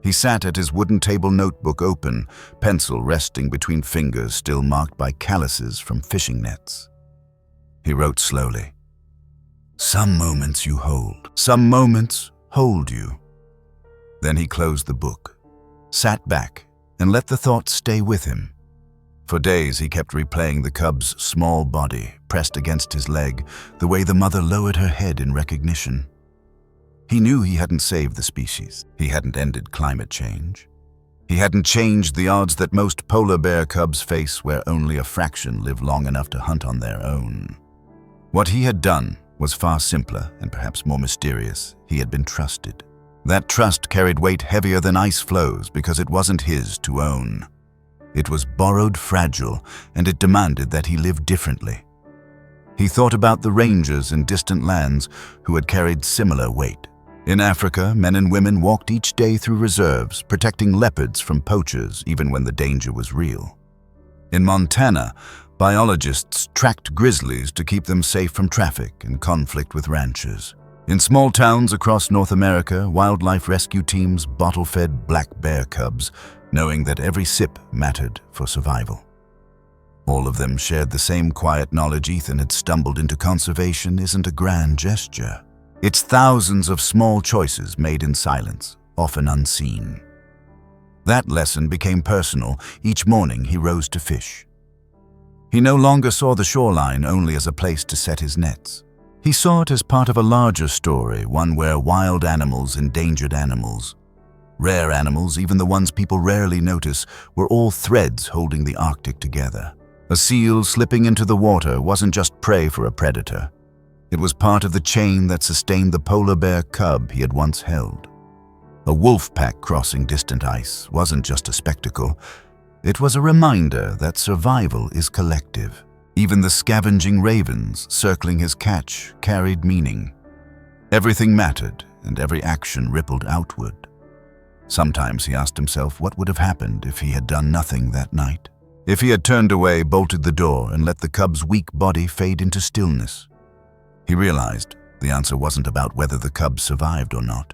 He sat at his wooden table, notebook open, pencil resting between fingers still marked by calluses from fishing nets. He wrote slowly. Some moments you hold, some moments hold you. Then he closed the book, sat back, and let the thoughts stay with him. For days he kept replaying the cub's small body pressed against his leg, the way the mother lowered her head in recognition. He knew he hadn't saved the species. He hadn't ended climate change. He hadn't changed the odds that most polar bear cubs face, where only a fraction live long enough to hunt on their own. What he had done was far simpler and perhaps more mysterious. He had been trusted. That trust carried weight heavier than ice floes because it wasn't his to own. It was borrowed, fragile, and it demanded that he live differently. He thought about the rangers in distant lands who had carried similar weight. In Africa, men and women walked each day through reserves, protecting leopards from poachers even when the danger was real. In Montana, biologists tracked grizzlies to keep them safe from traffic and conflict with ranchers. In small towns across North America, wildlife rescue teams bottle-fed black bear cubs, knowing that every sip mattered for survival. All of them shared the same quiet knowledge. Ethan had stumbled into conservation isn't a grand gesture. It's thousands of small choices made in silence, often unseen. That lesson became personal. Each morning he rose to fish. He no longer saw the shoreline only as a place to set his nets. He saw it as part of a larger story, one where wild animals, endangered animals, rare animals, even the ones people rarely notice, were all threads holding the Arctic together. A seal slipping into the water wasn't just prey for a predator. It was part of the chain that sustained the polar bear cub he had once held. A wolf pack crossing distant ice wasn't just a spectacle. It was a reminder that survival is collective. Even the scavenging ravens circling his catch carried meaning. Everything mattered, and every action rippled outward. Sometimes he asked himself what would have happened if he had done nothing that night. If he had turned away, bolted the door, and let the cub's weak body fade into stillness. He realized the answer wasn't about whether the cub survived or not.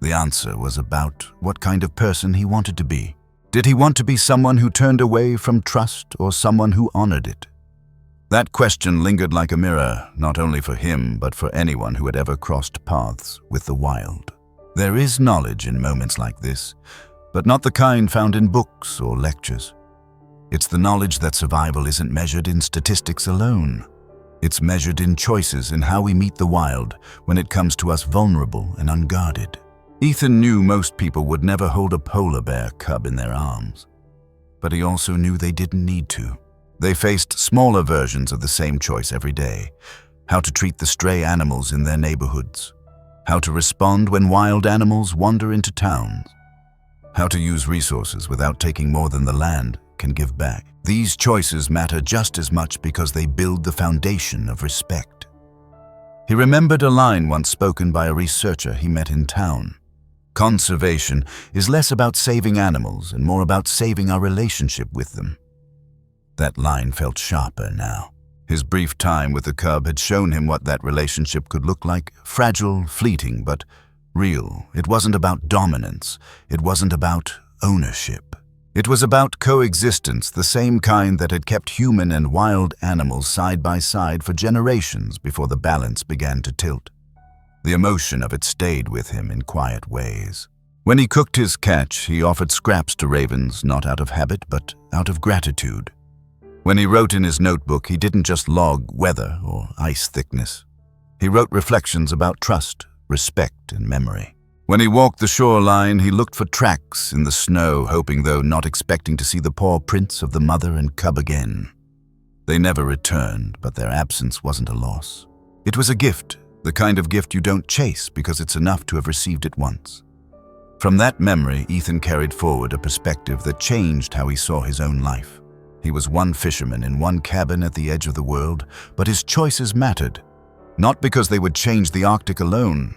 The answer was about what kind of person he wanted to be. Did he want to be someone who turned away from trust or someone who honored it? That question lingered like a mirror, not only for him, but for anyone who had ever crossed paths with the wild. There is knowledge in moments like this, but not the kind found in books or lectures. It's the knowledge that survival isn't measured in statistics alone. It's measured in choices in how we meet the wild when it comes to us vulnerable and unguarded. Ethan knew most people would never hold a polar bear cub in their arms. But he also knew they didn't need to. They faced smaller versions of the same choice every day. How to treat the stray animals in their neighborhoods. How to respond when wild animals wander into towns. How to use resources without taking more than the land can give back. These choices matter just as much because they build the foundation of respect. He remembered a line once spoken by a researcher he met in town. Conservation is less about saving animals and more about saving our relationship with them. That line felt sharper now. His brief time with the cub had shown him what that relationship could look like. Fragile, fleeting, but real. It wasn't about dominance. It wasn't about ownership. It was about coexistence, the same kind that had kept human and wild animals side by side for generations before the balance began to tilt. The emotion of it stayed with him in quiet ways. When he cooked his catch, he offered scraps to ravens, not out of habit, but out of gratitude. When he wrote in his notebook, he didn't just log weather or ice thickness. He wrote reflections about trust, respect, and memory. When he walked the shoreline, he looked for tracks in the snow, hoping, though not expecting to see the paw prints of the mother and cub again. They never returned, but their absence wasn't a loss. It was a gift, the kind of gift you don't chase because it's enough to have received it once. From that memory, Ethan carried forward a perspective that changed how he saw his own life. He was one fisherman in one cabin at the edge of the world, but his choices mattered, not because they would change the Arctic alone,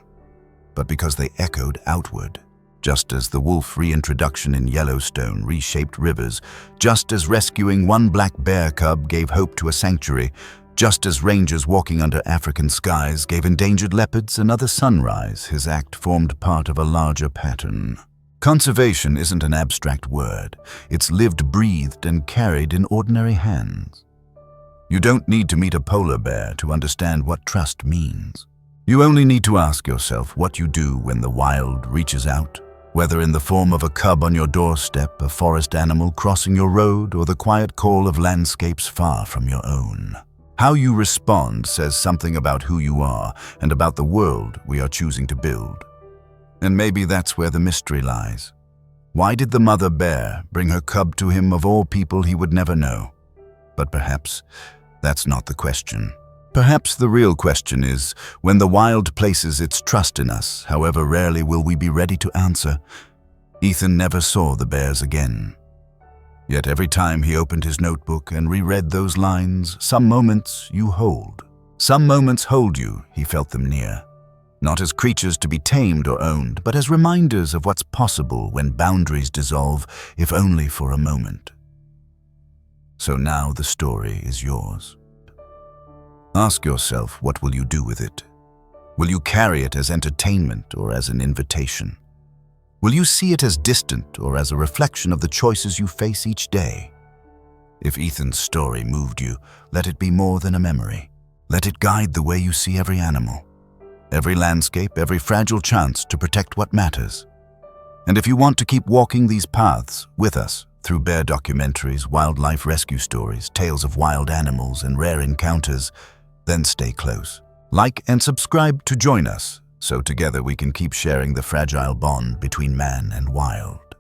but because they echoed outward. Just as the wolf reintroduction in Yellowstone reshaped rivers, just as rescuing one black bear cub gave hope to a sanctuary, just as rangers walking under African skies gave endangered leopards another sunrise, his act formed part of a larger pattern. Conservation isn't an abstract word. It's lived, breathed, and carried in ordinary hands. You don't need to meet a polar bear to understand what trust means. You only need to ask yourself what you do when the wild reaches out, whether in the form of a cub on your doorstep, a forest animal crossing your road, or the quiet call of landscapes far from your own. How you respond says something about who you are and about the world we are choosing to build. And maybe that's where the mystery lies. Why did the mother bear bring her cub to him of all people he would never know? But perhaps that's not the question. Perhaps the real question is, when the wild places its trust in us, however rarely will we be ready to answer? Ethan never saw the bears again. Yet every time he opened his notebook and reread those lines, some moments you hold. Some moments hold you, he felt them near. Not as creatures to be tamed or owned, but as reminders of what's possible when boundaries dissolve, if only for a moment. So now the story is yours. Ask yourself, what will you do with it? Will you carry it as entertainment or as an invitation? Will you see it as distant or as a reflection of the choices you face each day? If Ethan's story moved you, let it be more than a memory. Let it guide the way you see every animal, every landscape, every fragile chance to protect what matters. And if you want to keep walking these paths with us, through bear documentaries, wildlife rescue stories, tales of wild animals, and rare encounters, then stay close. Like and subscribe to join us, so together we can keep sharing the fragile bond between man and wild.